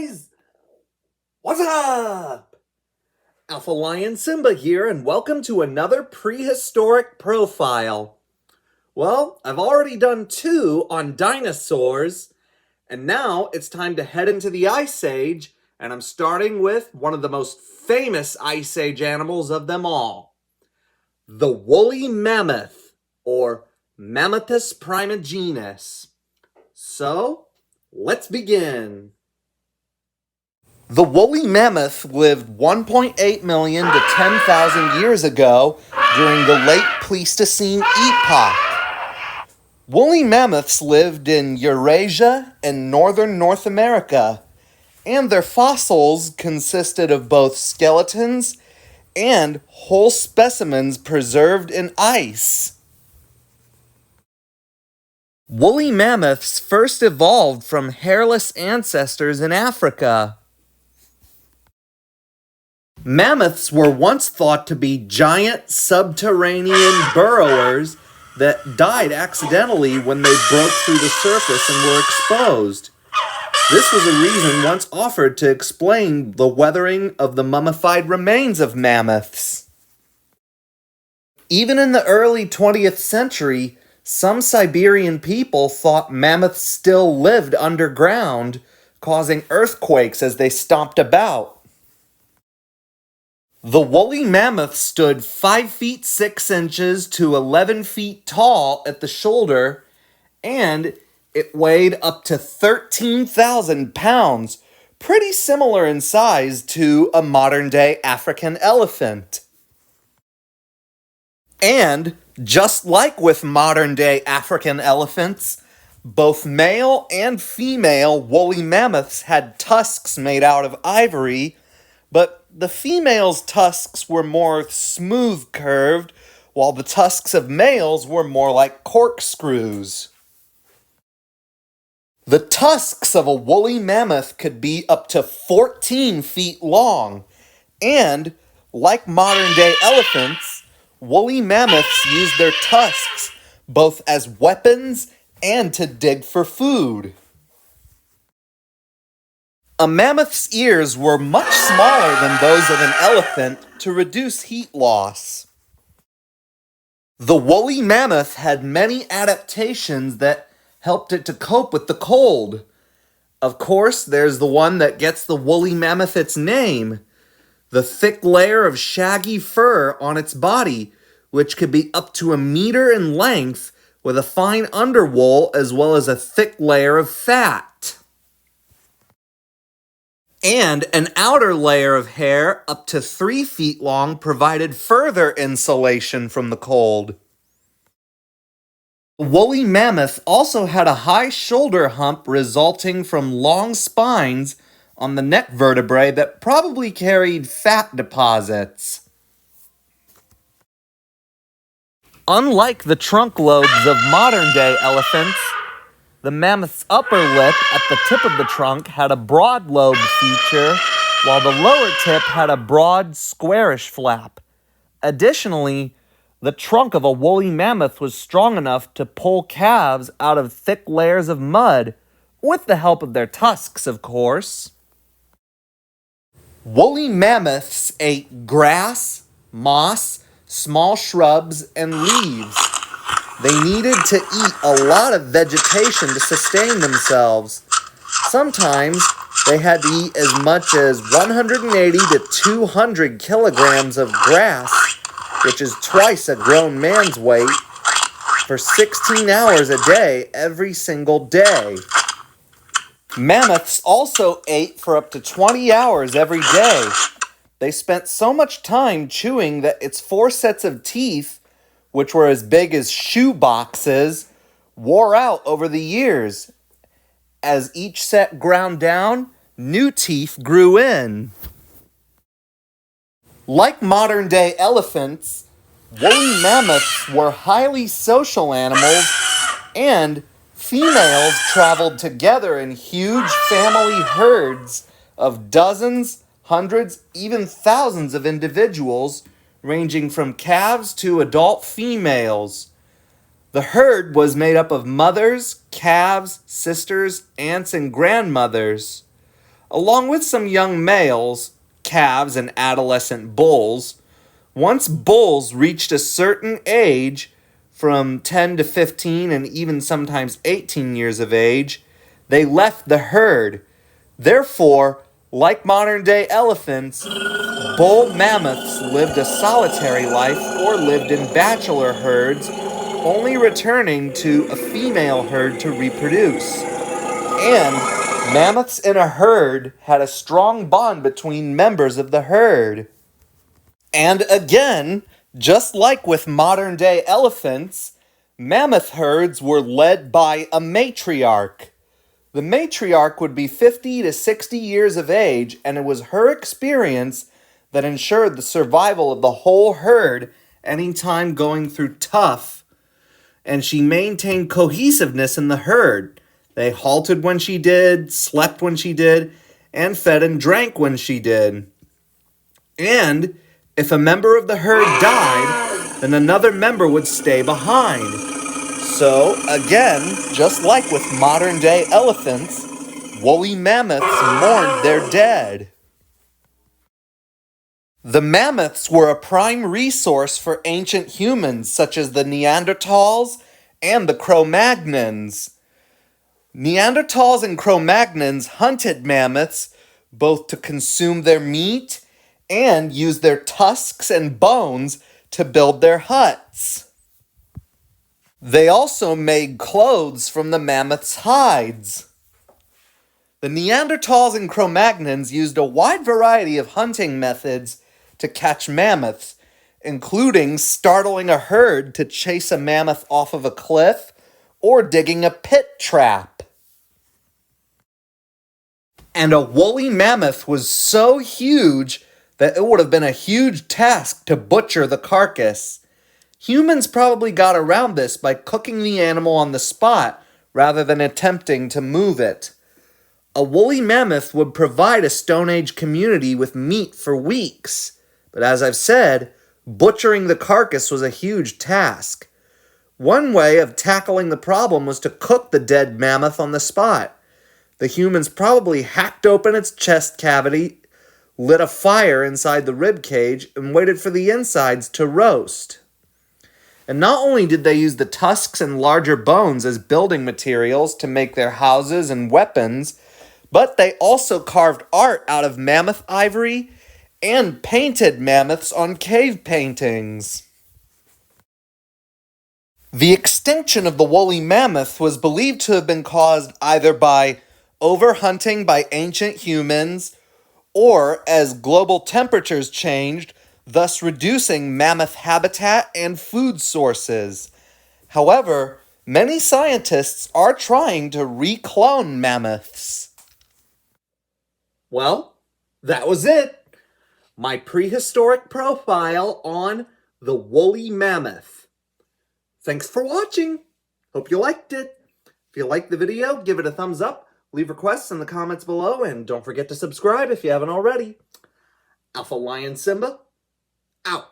guys! What's up? Alpha Lion Simba here, and welcome to another Prehistoric profile. Well, I've already done 2 on dinosaurs, and now it's time to head into the Ice Age, and I'm starting with one of the most famous Ice Age animals of them all, the woolly mammoth, or Mammothus primigenus. So, let's begin. The woolly mammoth lived 1.8 million to 10,000 years ago during the late Pleistocene epoch. Woolly mammoths lived in Eurasia and northern North America, and their fossils consisted of both skeletons and whole specimens preserved in ice. Woolly mammoths first evolved from hairless ancestors in Africa. Mammoths were once thought to be giant subterranean burrowers that died accidentally when they broke through the surface and were exposed. This was a reason once offered to explain the weathering of the mummified remains of mammoths. Even in the early 20th century, some Siberian people thought mammoths still lived underground, causing earthquakes as they stomped about. The woolly mammoth stood 5 feet 6 inches to 11 feet tall at the shoulder, and it weighed up to 13,000 pounds, pretty similar in size to a modern-day African elephant. And, just like with modern-day African elephants, both male and female woolly mammoths had tusks made out of ivory, but the female's tusks were more smooth curved, while the tusks of males were more like corkscrews. The tusks of a woolly mammoth could be up to 14 feet long, and, like modern-day elephants, woolly mammoths used their tusks both as weapons and to dig for food. A mammoth's ears were much smaller than those of an elephant to reduce heat loss. The woolly mammoth had many adaptations that helped it to cope with the cold. Of course, there's the one that gets the woolly mammoth its name, the thick layer of shaggy fur on its body, which could be up to 1 meter in length with a fine underwool as well as a thick layer of fat. And an outer layer of hair up to 3 feet long provided further insulation from the cold. The woolly mammoth also had a high shoulder hump resulting from long spines on the neck vertebrae that probably carried fat deposits. Unlike the trunk lobes of modern-day elephants, the mammoth's upper lip at the tip of the trunk had a broad lobe feature, while the lower tip had a broad, squarish flap. Additionally, the trunk of a woolly mammoth was strong enough to pull calves out of thick layers of mud, with the help of their tusks, of course. Woolly mammoths ate grass, moss, small shrubs, and leaves. They needed to eat a lot of vegetation to sustain themselves. Sometimes they had to eat as much as 180 to 200 kilograms of grass, which is twice a grown man's weight, for 16 hours a day every single day. Mammoths also ate for up to 20 hours every day. They spent so much time chewing that its 4 sets of teeth, which were as big as shoe boxes, wore out over the years. As each set ground down, new teeth grew in. Like modern-day elephants, woolly mammoths were highly social animals, and females traveled together in huge family herds of dozens, hundreds, even thousands of individuals, ranging from calves to adult females. The herd was made up of mothers, calves, sisters, aunts, and grandmothers. along with some young males, calves, and adolescent bulls. Once bulls reached a certain age, from 10 to 15 and even sometimes 18 years of age, they left the herd. Therefore, like modern day elephants, bull mammoths lived a solitary life or lived in bachelor herds, only returning to a female herd to reproduce. And mammoths in a herd had a strong bond between members of the herd. And again, just like with modern day elephants, mammoth herds were led by a matriarch. The matriarch would be 50 to 60 years of age, and it was her experience that ensured the survival of the whole herd anytime going through tough. And she maintained cohesiveness in the herd. They halted when she did, slept when she did, and fed and drank when she did. And if a member of the herd died, then another member would stay behind. So, again, just like with modern day elephants, woolly mammoths mourned their dead. The mammoths were a prime resource for ancient humans such as the Neanderthals and the Cro-Magnons. Neanderthals and Cro-Magnons hunted mammoths both to consume their meat and use their tusks and bones to build their huts. They also made clothes from the mammoth's hides. The Neanderthals and Cro-Magnons used a wide variety of hunting methods to catch mammoths, including startling a herd to chase a mammoth off of a cliff or digging a pit trap. And a woolly mammoth was so huge that it would have been a huge task to butcher the carcass. Humans probably got around this by cooking the animal on the spot rather than attempting to move it. A woolly mammoth would provide a Stone Age community with meat for weeks, but as I've said, butchering the carcass was a huge task. One way of tackling the problem was to cook the dead mammoth on the spot. The humans probably hacked open its chest cavity, lit a fire inside the rib cage, and waited for the insides to roast. And not only did they use the tusks and larger bones as building materials to make their houses and weapons, but they also carved art out of mammoth ivory and painted mammoths on cave paintings. The extinction of the woolly mammoth was believed to have been caused either by overhunting by ancient humans or as global temperatures changed, thus reducing mammoth habitat and food sources. However, many scientists are trying to reclone mammoths. Well, that was it. My prehistoric profile on the woolly mammoth. Thanks for watching. Hope you liked it. If you liked the video, give it a thumbs up, leave requests in the comments below, and don't forget to subscribe if you haven't already. Alpha Lion Simba, out.